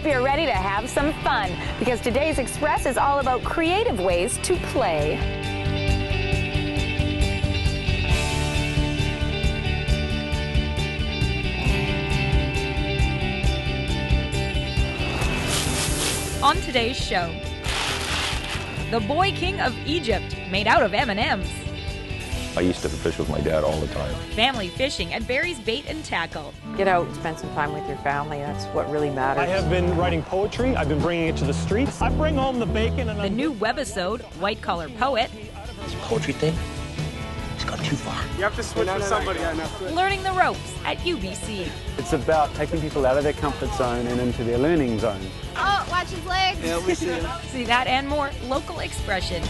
hope you're ready to have some fun, because today's Express is all about creative ways to play. On today's show, the boy king of Egypt made out of M&Ms. I used to fish with my dad all the time. Family fishing at Barry's Bait and Tackle. Get out and spend some time with your family. That's what really matters. I have been writing poetry. I've been bringing it to the streets. I bring home the bacon and the new webisode, White Collar Poet. This poetry thing, it's gone too far. You have to switch with somebody. Learning the ropes at UBC. It's about taking people out of their comfort zone and into their learning zone. Oh, watch his legs. Yeah, we see him. See that and more local expression.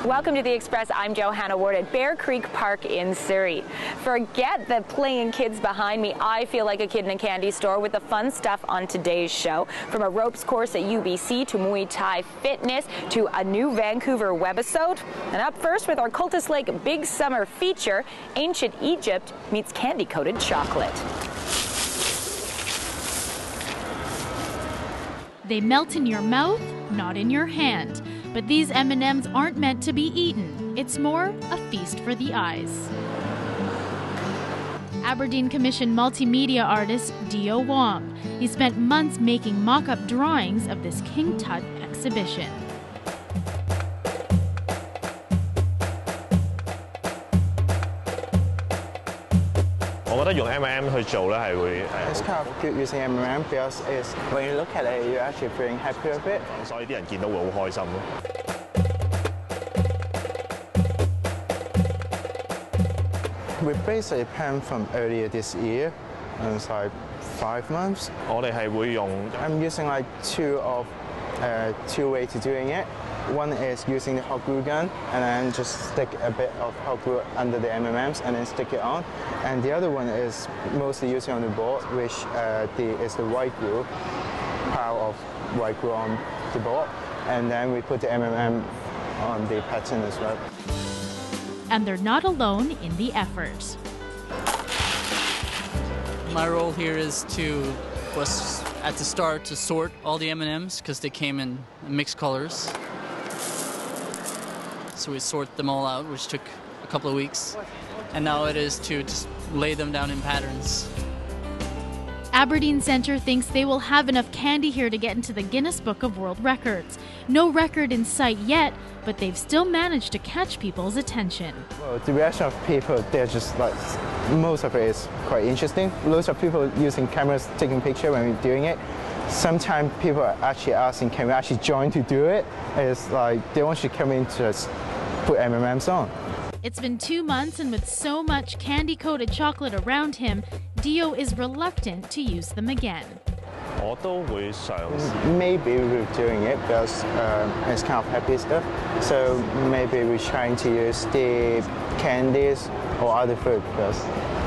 Welcome to the Express. I'm Johanna Ward at Bear Creek Park in Surrey. Forget the playing kids behind me. I feel like a kid in a candy store with the fun stuff on today's show. From a ropes course at UBC to Muay Thai fitness to a new Vancouver webisode. And up first with our Cultus Lake Big Summer feature, Ancient Egypt meets candy-coated chocolate. They melt in your mouth, not in your hand. But these M&Ms aren't meant to be eaten. It's more a feast for the eyes. Aberdeen commissioned multimedia artist Dio Wong. He spent months making mock-up drawings of this King Tut exhibition. It's kind of good using M&M because when you look at it, you're actually feeling happy with it. We basically planned from earlier this year, and it's like 5 months. I'm using like two ways to doing it. One is using the hot glue gun and then just stick a bit of hot glue under the M&Ms and then stick it on. And the other one is mostly using on the board, which is the white glue, pile of white glue on the board. And then we put the M&M on the pattern as well. And they're not alone in the effort. My role here was at the start to sort all the M&Ms because they came in mixed colors. So we sort them all out, which took a couple of weeks. And now it is to just lay them down in patterns. Aberdeen Centre thinks they will have enough candy here to get into the Guinness Book of World Records. No record in sight yet, but they've still managed to catch people's attention. Well, the reaction of people, they're just like, most of it is quite interesting. Lots of people using cameras taking pictures when we're doing it. Sometimes people are actually asking, can we actually join to do it? It's like they want you to come in to just put M&Ms on. It's been 2 months, and with so much candy-coated chocolate around him, Dio is reluctant to use them again. Maybe we're doing it because it's kind of happy stuff. So maybe we're trying to use the candies or other food first.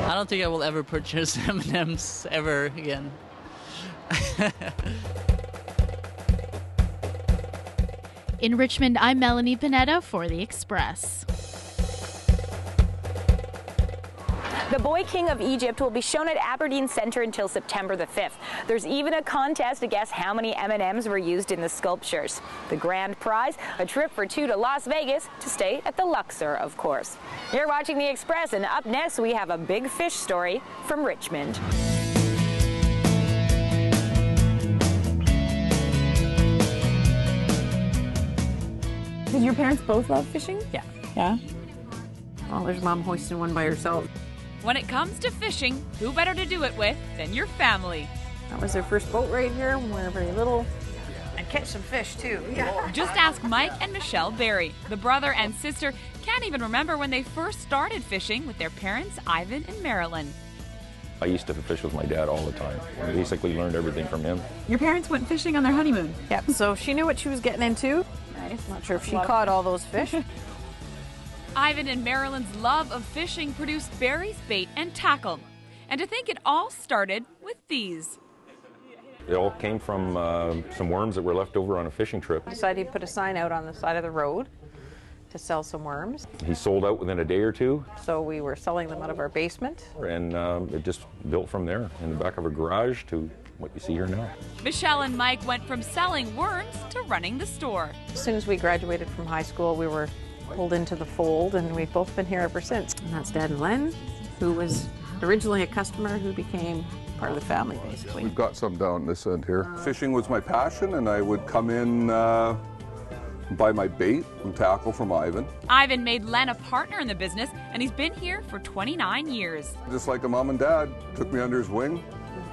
I don't think I will ever purchase M&Ms ever again. In Richmond, I'm Melanie Pineda for The Express. The Boy King of Egypt will be shown at Aberdeen Centre until September the 5th. There's even a contest to guess how many M&Ms were used in the sculptures. The grand prize, a trip for 2 to Las Vegas to stay at the Luxor, of course. You're watching The Express, and up next we have a big fish story from Richmond. Did your parents both love fishing? Yeah. Yeah? Well, there's Mom hoisting one by herself. When it comes to fishing, who better to do it with than your family? That was their first boat ride here when we were very little. And catch some fish, too. Yeah. Just ask Mike and Michelle Berry. The brother and sister can't even remember when they first started fishing with their parents, Ivan and Marilyn. I used to fish with my dad all the time. I basically learned everything from him. Your parents went fishing on their honeymoon? Yep, so she knew what she was getting into. Nice. Not sure if she caught all those fish. Ivan and Marilyn's love of fishing produced Barry's Bait and Tackle. And to think it all started with these. It all came from some worms that were left over on a fishing trip. Decided to put a sign out on the side of the road to sell some worms. He sold out within a day or two. So we were selling them out of our basement. And it just built from there, in the back of a garage to what you see here now. Michelle and Mike went from selling worms to running the store. As soon as we graduated from high school, we were pulled into the fold, and we've both been here ever since. And that's Dad and Len, who was originally a customer who became part of the family, basically. We've got some down this end here. Fishing was my passion, and I would come in, buy my bait and tackle from Ivan. Ivan made Len a partner in the business, and he's been here for 29 years. Just like a mom and dad, took me under his wing.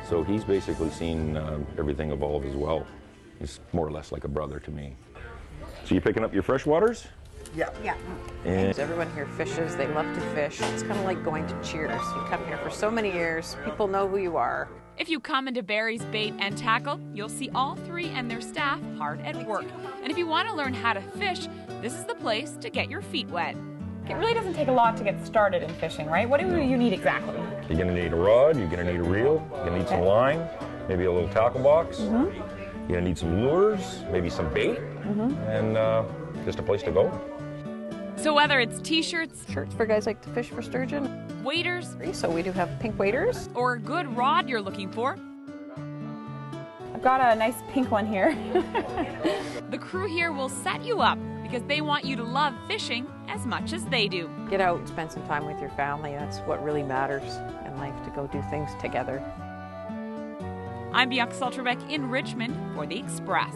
So he's basically seen everything evolve as well. He's more or less like a brother to me. So you picking up your freshwaters? Yeah. And everyone here fishes. They love to fish. It's kind of like going to Cheers. You come here for so many years. People know who you are. If you come into Barry's Bait and Tackle, you'll see all three and their staff hard at work. And if you want to learn how to fish, this is the place to get your feet wet. It really doesn't take a lot to get started in fishing, right? What do you need exactly? you're going to need a rod, you're going to need a reel, you're going to need some line, maybe a little tackle box. You're going to need some lures, maybe some bait, and just a place to go. So whether it's t-shirts, shirts for guys like to fish for sturgeon, waders, so we do have pink waders, or a good rod you're looking for, I've got a nice pink one here. the crew here will set you up because they want you to love fishing as much as they do. Get out and spend some time with your family. That's what really matters in life, to go do things together. I'm Bianca Solterbeck in Richmond for The Express.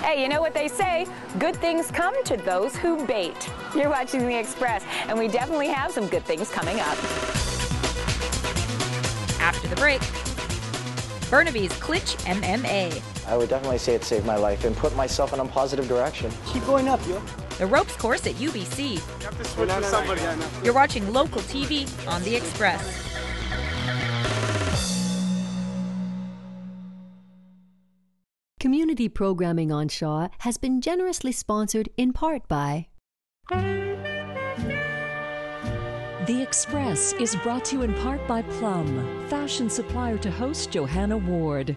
Hey, you know what they say? Good things come to those who bait. You're watching The Express, and we definitely have some good things coming up. After the break, Burnaby's clinch MMA. I would definitely say it saved my life and put myself in a positive direction. Keep going up, yo. The ropes course at UBC. You have to switch with somebody. You're watching local TV on The Express. Community programming on Shaw has been generously sponsored in part by... The Express is brought to you in part by Plum, fashion supplier to host Johanna Ward.